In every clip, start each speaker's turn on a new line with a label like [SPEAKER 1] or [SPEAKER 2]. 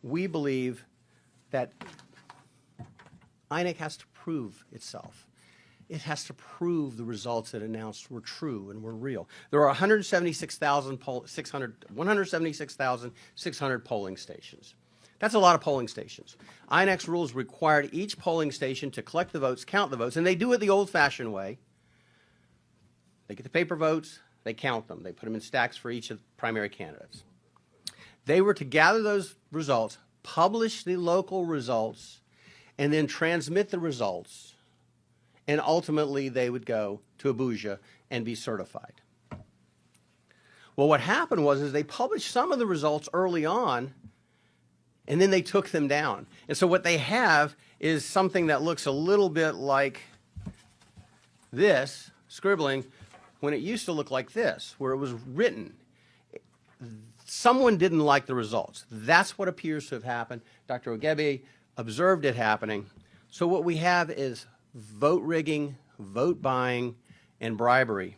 [SPEAKER 1] we believe that Inec has to prove itself. It has to prove the results it announced were true and were real. There are 176,600 polling stations. That's a lot of polling stations. Inec's rules required each polling station to collect the votes, count the votes, and they do it the old-fashioned way. They get the paper votes, they count them. They put them in stacks for each of the primary candidates. They were to gather those results, publish the local results, and then transmit the results, and ultimately they would go to Abuja and be certified. Well, what happened was they published some of the results early on, and then they took them down. And so what they have is something that looks a little bit like this, scribbling, when it used to look like this, where it was written. Someone didn't like the results. That's what appears to have happened. Dr. Ogebe observed it happening. So what we have is vote rigging, vote buying, and bribery.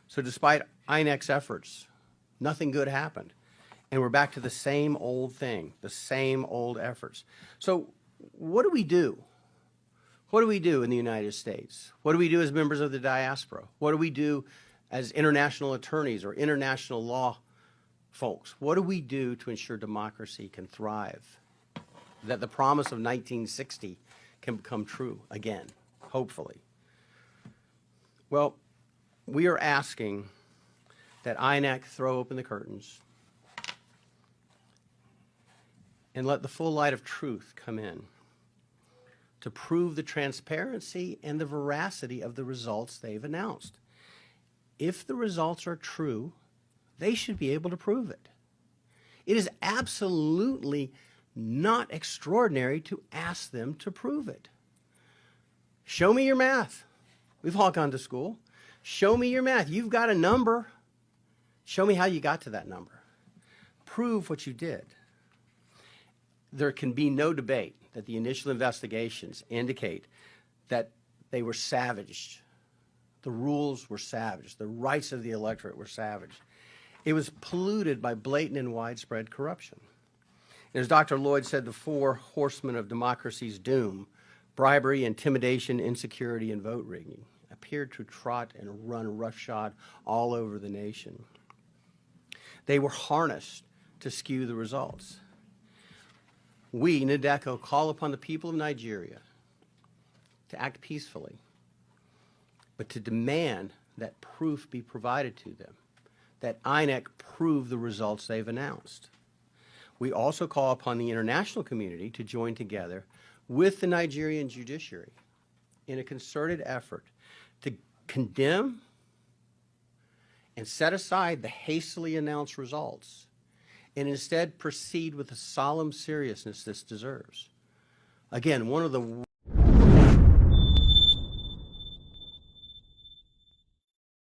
[SPEAKER 1] So despite Inec's efforts, nothing good happened. And we're back to the same old thing, the same old efforts. So what do we do? What do we do in the United States? What do we do as members of the diaspora? What do we do as international attorneys or international law folks? What do we do to ensure democracy can thrive? That the promise of 1960 can become true again, hopefully. Well, we are asking that Inec throw open the curtains and let the full light of truth come in to prove the transparency and the veracity of the results they've announced. If the results are true, they should be able to prove it. It is absolutely not extraordinary to ask them to prove it. Show me your math. We've all gone to school. Show me your math. You've got a number. Show me how you got to that number. Prove what you did. There can be no debate that the initial investigations indicate that they were savaged. The rules were savaged. The rights of the electorate were savaged. It was polluted by blatant and widespread corruption. And as Dr. Lloyd said, the four horsemen of democracy's doom, bribery, intimidation, insecurity, and vote rigging, appeared to trot and run roughshod all over the nation. They were harnessed to skew the results. We, NADECO, call upon the people of Nigeria to act peacefully, but to demand that proof be provided to them, that Inec prove the results they've announced. We also call upon the international community to join together with the Nigerian judiciary in a concerted effort to condemn and set aside the hastily announced results and instead proceed with the solemn seriousness this deserves. Again, one of the